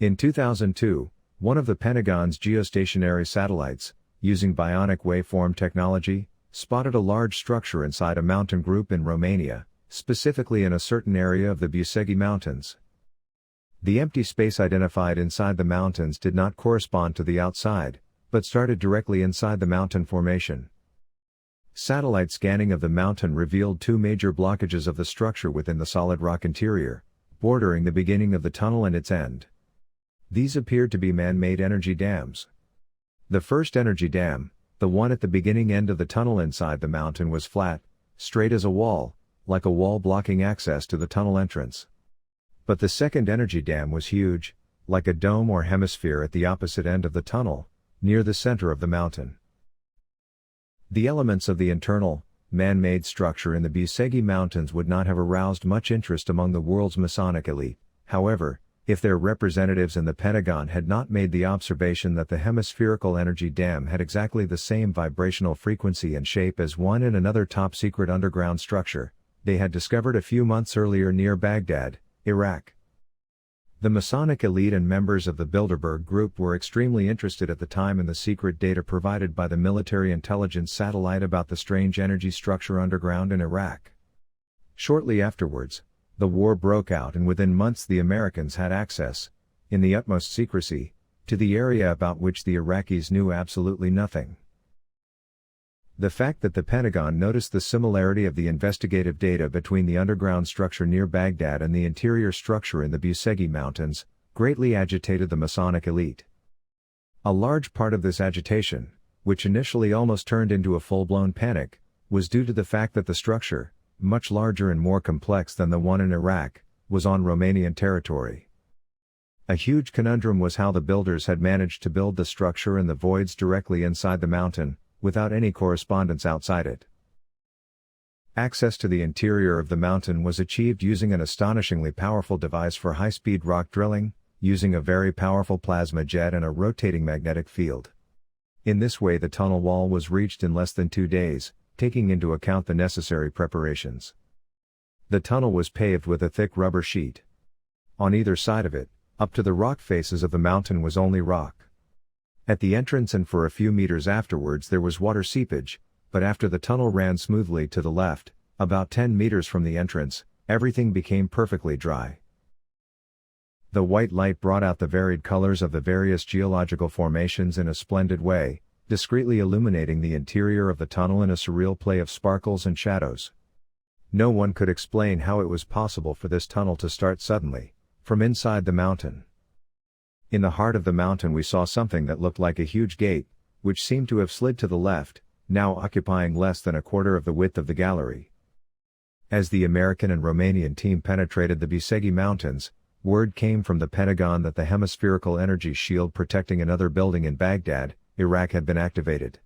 In 2002, one of the Pentagon's geostationary satellites, using bionic waveform technology, spotted a large structure inside a mountain group in Romania, specifically in a certain area of the Bucegi Mountains. The empty space identified inside the mountains did not correspond to the outside, but started directly inside the mountain formation. Satellite scanning of the mountain revealed two major blockages of the structure within the solid rock interior, bordering the beginning of the tunnel and its end. These appeared to be man-made energy dams. The first energy dam, the one at the beginning end of the tunnel inside the mountain, was flat, straight as a wall, like a wall blocking access to the tunnel entrance. But the second energy dam was huge, like a dome or hemisphere at the opposite end of the tunnel, near the center of the mountain. The elements of the internal, man-made structure in the Bucegi Mountains would not have aroused much interest among the world's Masonic elite, however, if their representatives in the Pentagon had not made the observation that the hemispherical energy dam had exactly the same vibrational frequency and shape as one in another top-secret underground structure they had discovered a few months earlier near Baghdad, Iraq. The Masonic elite and members of the Bilderberg Group were extremely interested at the time in the secret data provided by the military intelligence satellite about the strange energy structure underground in Iraq. Shortly afterwards, the war broke out, and within months the Americans had access, in the utmost secrecy, to the area about which the Iraqis knew absolutely nothing. The fact that the Pentagon noticed the similarity of the investigative data between the underground structure near Baghdad and the interior structure in the Bucegi Mountains greatly agitated the Masonic elite. A large part of this agitation, which initially almost turned into a full-blown panic, was due to the fact that the structure, much larger and more complex than the one in Iraq, was on Romanian territory. A huge conundrum was how the builders had managed to build the structure in the voids directly inside the mountain, without any correspondence outside it. Access to the interior of the mountain was achieved using an astonishingly powerful device for high-speed rock drilling, using a very powerful plasma jet and a rotating magnetic field. In this way the tunnel wall was reached in less than 2 days, taking into account the necessary preparations. The tunnel was paved with a thick rubber sheet. On either side of it, up to the rock faces of the mountain, was only rock. At the entrance and for a few meters afterwards there was water seepage, but after the tunnel ran smoothly to the left, about 10 meters from the entrance, everything became perfectly dry. The white light brought out the varied colors of the various geological formations in a splendid way, discreetly illuminating the interior of the tunnel in a surreal play of sparkles and shadows. No one could explain how it was possible for this tunnel to start suddenly, from inside the mountain. In the heart of the mountain we saw something that looked like a huge gate, which seemed to have slid to the left, now occupying less than a quarter of the width of the gallery. As the American and Romanian team penetrated the Bucegi Mountains, word came from the Pentagon that the hemispherical energy shield protecting another building in Baghdad, Iraq, had been activated.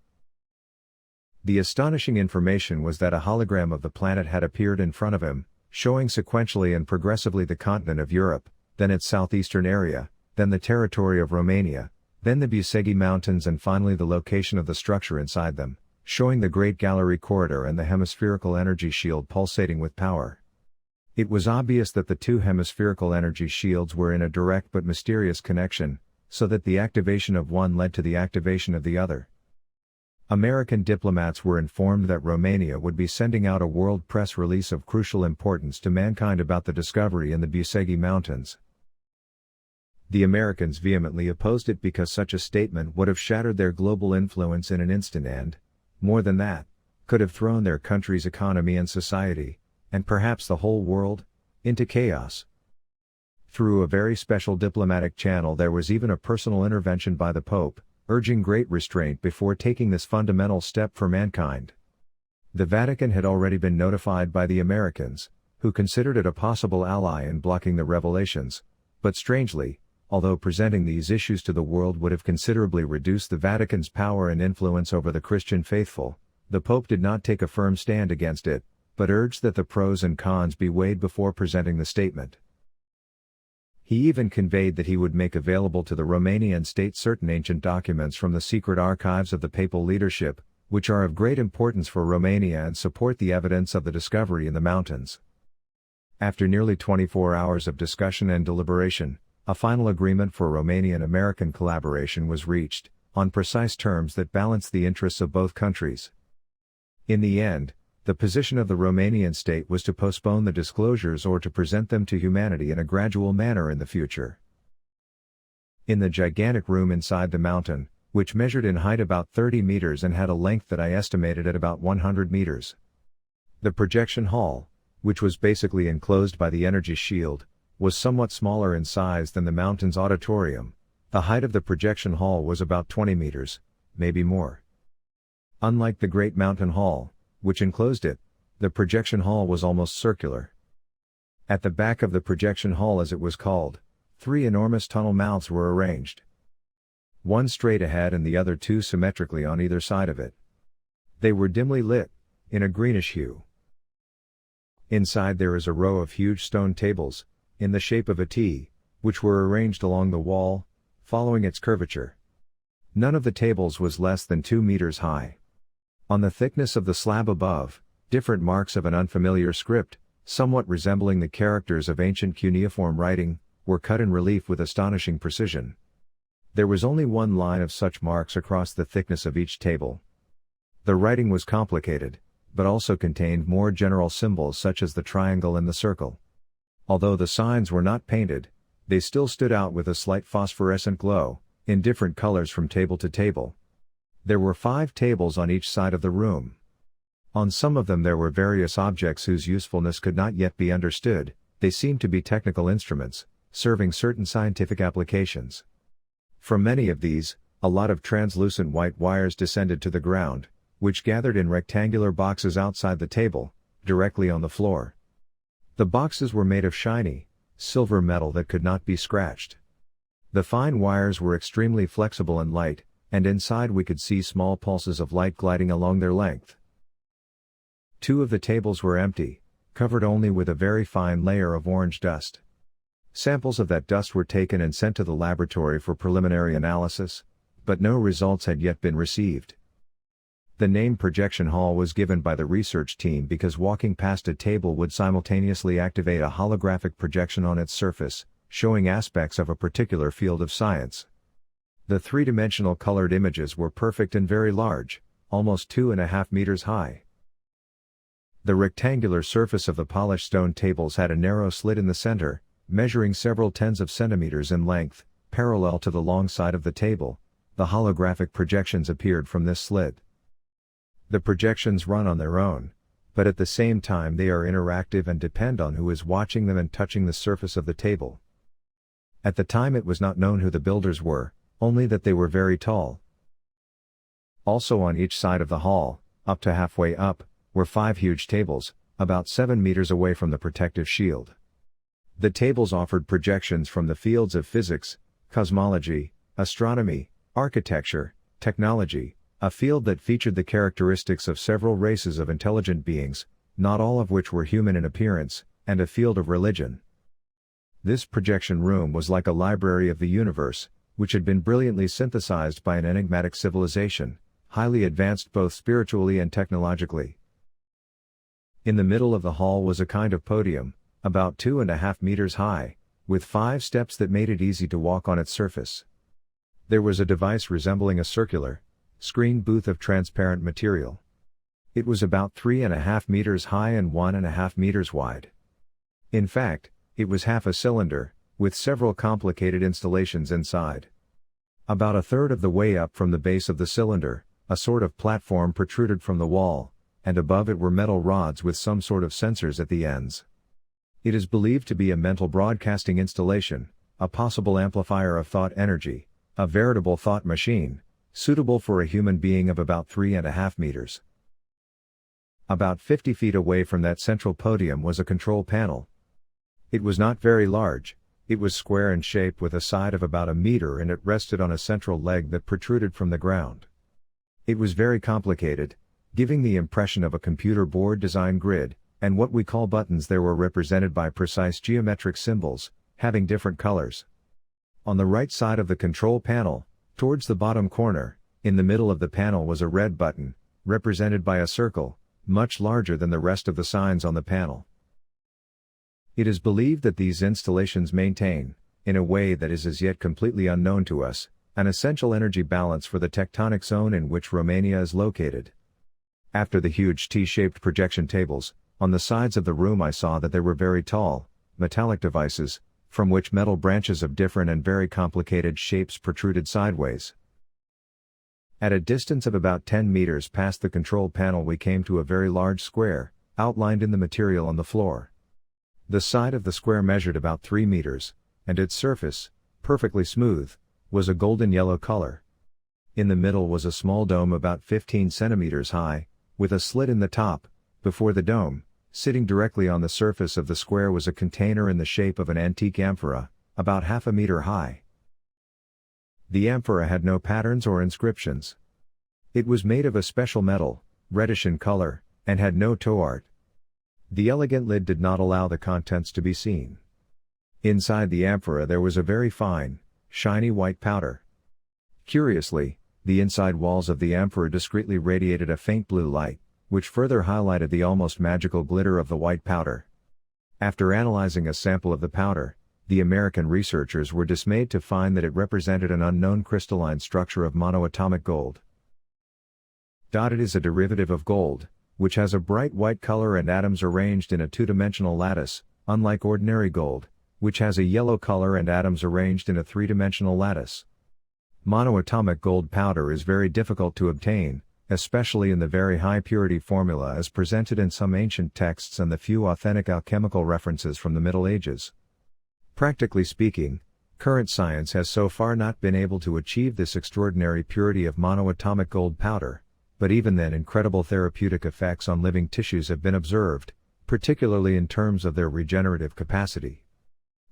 The astonishing information was that a hologram of the planet had appeared in front of him, showing sequentially and progressively the continent of Europe, then its southeastern area, then the territory of Romania, then the Bucegi Mountains, and finally the location of the structure inside them, showing the Great Gallery Corridor and the hemispherical energy shield pulsating with power. It was obvious that the two hemispherical energy shields were in a direct but mysterious connection, so that the activation of one led to the activation of the other. American diplomats were informed that Romania would be sending out a world press release of crucial importance to mankind about the discovery in the Bucegi Mountains. The Americans vehemently opposed it because such a statement would have shattered their global influence in an instant and, more than that, could have thrown their country's economy and society, and perhaps the whole world, into chaos. Through a very special diplomatic channel there was even a personal intervention by the Pope, urging great restraint before taking this fundamental step for mankind. The Vatican had already been notified by the Americans, who considered it a possible ally in blocking the revelations, but strangely, although presenting these issues to the world would have considerably reduced the Vatican's power and influence over the Christian faithful, the Pope did not take a firm stand against it, but urged that the pros and cons be weighed before presenting the statement. He even conveyed that he would make available to the Romanian state certain ancient documents from the secret archives of the papal leadership, which are of great importance for Romania and support the evidence of the discovery in the mountains. After nearly 24 hours of discussion and deliberation, a final agreement for Romanian-American collaboration was reached, on precise terms that balanced the interests of both countries. In the end, the position of the Romanian state was to postpone the disclosures or to present them to humanity in a gradual manner in the future. In the gigantic room inside the mountain, which measured in height about 30 meters and had a length that I estimated at about 100 meters. The projection hall, which was basically enclosed by the energy shield, was somewhat smaller in size than the mountain's auditorium. The height of the projection hall was about 20 meters, maybe more. Unlike the Great Mountain Hall, which enclosed it, the projection hall was almost circular. At the back of the projection hall, as it was called, 3 enormous tunnel mouths were arranged. One straight ahead and the other 2 symmetrically on either side of it. They were dimly lit, in a greenish hue. Inside there is a row of huge stone tables, in the shape of a T, which were arranged along the wall, following its curvature. None of the tables was less than 2 meters high. On the thickness of the slab above, different marks of an unfamiliar script, somewhat resembling the characters of ancient cuneiform writing, were cut in relief with astonishing precision. There was only one line of such marks across the thickness of each table. The writing was complicated, but also contained more general symbols such as the triangle and the circle. Although the signs were not painted, they still stood out with a slight phosphorescent glow, in different colors from table to table. There were 5 tables on each side of the room. On some of them there were various objects whose usefulness could not yet be understood. They seemed to be technical instruments, serving certain scientific applications. From many of these, a lot of translucent white wires descended to the ground, which gathered in rectangular boxes outside the table, directly on the floor. The boxes were made of shiny, silver metal that could not be scratched. The fine wires were extremely flexible and light, and inside we could see small pulses of light gliding along their length. 2 of the tables were empty, covered only with a very fine layer of orange dust. Samples of that dust were taken and sent to the laboratory for preliminary analysis, but no results had yet been received. The name projection hall was given by the research team because walking past a table would simultaneously activate a holographic projection on its surface, showing aspects of a particular field of science. The 3-dimensional colored images were perfect and very large, almost 2.5 meters high. The rectangular surface of the polished stone tables had a narrow slit in the center, measuring several tens of centimeters in length, parallel to the long side of the table. The holographic projections appeared from this slit. The projections run on their own, but at the same time they are interactive and depend on who is watching them and touching the surface of the table. At the time it was not known who the builders were, only that they were very tall. Also on each side of the hall, up to halfway up, were 5 huge tables, about 7 meters away from the protective shield. The tables offered projections from the fields of physics, cosmology, astronomy, architecture, technology, a field that featured the characteristics of several races of intelligent beings, not all of which were human in appearance, and a field of religion. This projection room was like a library of the universe, which had been brilliantly synthesized by an enigmatic civilization, highly advanced both spiritually and technologically. In the middle of the hall was a kind of podium, about 2.5 meters high, with 5 steps that made it easy to walk on its surface. There was a device resembling a circular, screen booth of transparent material. It was about 3.5 meters high and 1.5 meters wide. In fact, it was half a cylinder, with several complicated installations inside. About a third of the way up from the base of the cylinder, a sort of platform protruded from the wall, and above it were metal rods with some sort of sensors at the ends. It is believed to be a mental broadcasting installation, a possible amplifier of thought energy, a veritable thought machine, suitable for a human being of about 3.5 meters. About 50 feet away from that central podium was a control panel. It was not very large, it was square in shape with a side of about 1 meter and it rested on a central leg that protruded from the ground. It was very complicated, giving the impression of a computer board design grid, and what we call buttons there were represented by precise geometric symbols, having different colors. On the right side of the control panel, towards the bottom corner, in the middle of the panel was a red button, represented by a circle, much larger than the rest of the signs on the panel. It is believed that these installations maintain, in a way that is as yet completely unknown to us, an essential energy balance for the tectonic zone in which Romania is located. After the huge T-shaped projection tables, on the sides of the room I saw that there were very tall, metallic devices, from which metal branches of different and very complicated shapes protruded sideways. At a distance of about 10 meters past the control panel we came to a very large square, outlined in the material on the floor. The side of the square measured about 3 meters, and its surface, perfectly smooth, was a golden yellow color. In the middle was a small dome about 15 centimeters high, with a slit in the top. Before the dome, sitting directly on the surface of the square, was a container in the shape of an antique amphora, about half a meter high. The amphora had no patterns or inscriptions. It was made of a special metal, reddish in color, and had no toe art. The elegant lid did not allow the contents to be seen. Inside the amphora there was a very fine, shiny white powder. Curiously, the inside walls of the amphora discreetly radiated a faint blue light, which further highlighted the almost magical glitter of the white powder. After analyzing a sample of the powder, the American researchers were dismayed to find that it represented an unknown crystalline structure of monoatomic gold. It is a derivative of gold, which has a bright white color and atoms arranged in a two-dimensional lattice, unlike ordinary gold, which has a yellow color and atoms arranged in a three-dimensional lattice. Monoatomic gold powder is very difficult to obtain, especially in the very high purity formula as presented in some ancient texts and the few authentic alchemical references from the Middle Ages. Practically speaking, current science has so far not been able to achieve this extraordinary purity of monoatomic gold powder, but even then incredible therapeutic effects on living tissues have been observed, particularly in terms of their regenerative capacity.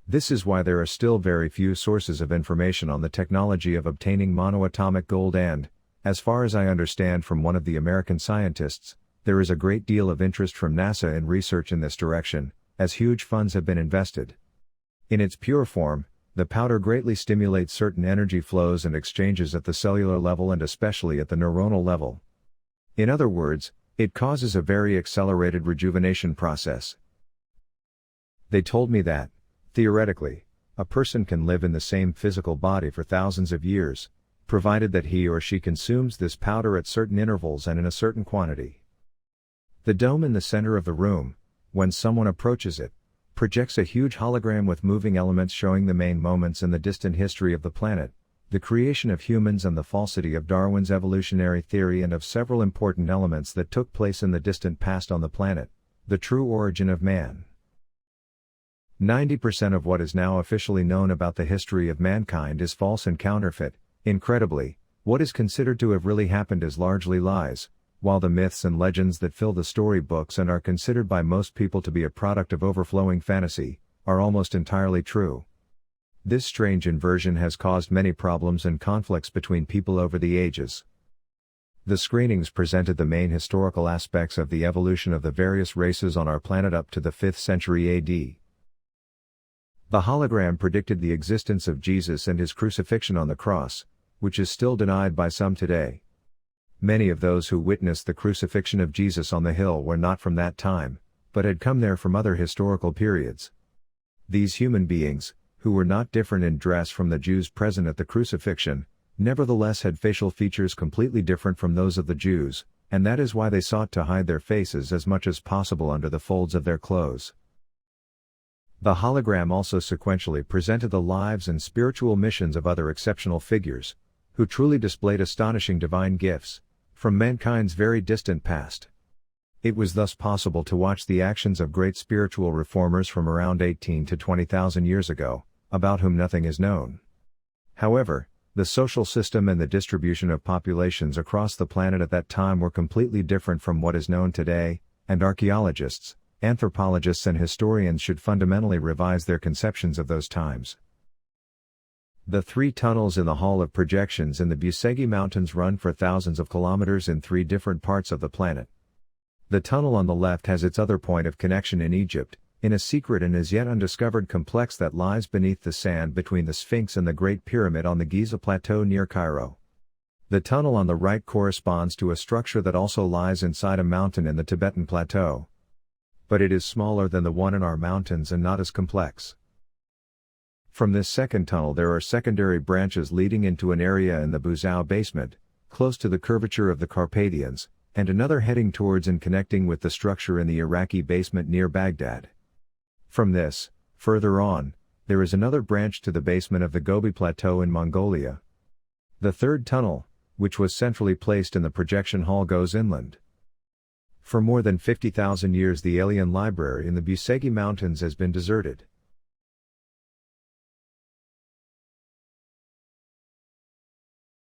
This is why there are still very few sources of information on the technology of obtaining monoatomic gold and, as far as I understand from one of the American scientists, there is a great deal of interest from NASA in research in this direction, as huge funds have been invested. In its pure form, the powder greatly stimulates certain energy flows and exchanges at the cellular level and especially at the neuronal level. In other words, it causes a very accelerated rejuvenation process. They told me that, theoretically, a person can live in the same physical body for thousands of years, provided that he or she consumes this powder at certain intervals and in a certain quantity. The dome in the center of the room, when someone approaches it, projects a huge hologram with moving elements showing the main moments in the distant history of the planet, the creation of humans and the falsity of Darwin's evolutionary theory and of several important elements that took place in the distant past on the planet, the true origin of man. 90% of what is now officially known about the history of mankind is false and counterfeit. Incredibly, what is considered to have really happened is largely lies, while the myths and legends that fill the storybooks and are considered by most people to be a product of overflowing fantasy, are almost entirely true. This strange inversion has caused many problems and conflicts between people over the ages. The screenings presented the main historical aspects of the evolution of the various races on our planet up to the 5th century AD. The hologram predicted the existence of Jesus and his crucifixion on the cross, which is still denied by some today. Many of those who witnessed the crucifixion of Jesus on the hill were not from that time, but had come there from other historical periods. These human beings, who were not different in dress from the Jews present at the crucifixion, nevertheless had facial features completely different from those of the Jews, and that is why they sought to hide their faces as much as possible under the folds of their clothes. The hologram also sequentially presented the lives and spiritual missions of other exceptional figures, who truly displayed astonishing divine gifts, from mankind's very distant past. It was thus possible to watch the actions of great spiritual reformers from around 18 to 20,000 years ago, about whom nothing is known. However, the social system and the distribution of populations across the planet at that time were completely different from what is known today, and archaeologists, anthropologists and historians should fundamentally revise their conceptions of those times. The 3 tunnels in the Hall of Projections in the Bucegi Mountains run for thousands of kilometers in 3 different parts of the planet. The tunnel on the left has its other point of connection in Egypt, in a secret and as yet undiscovered complex that lies beneath the sand between the Sphinx and the Great Pyramid on the Giza Plateau near Cairo. The tunnel on the right corresponds to a structure that also lies inside a mountain in the Tibetan Plateau. But it is smaller than the one in our mountains and not as complex. From this second tunnel there are secondary branches leading into an area in the Buzău basement, close to the curvature of the Carpathians, and another heading towards and connecting with the structure in the Iraqi basement near Baghdad. From this, further on, there is another branch to the basement of the Gobi Plateau in Mongolia. The third tunnel, which was centrally placed in the projection hall, goes inland. For more than 50,000 years the alien library in the Bucegi Mountains has been deserted.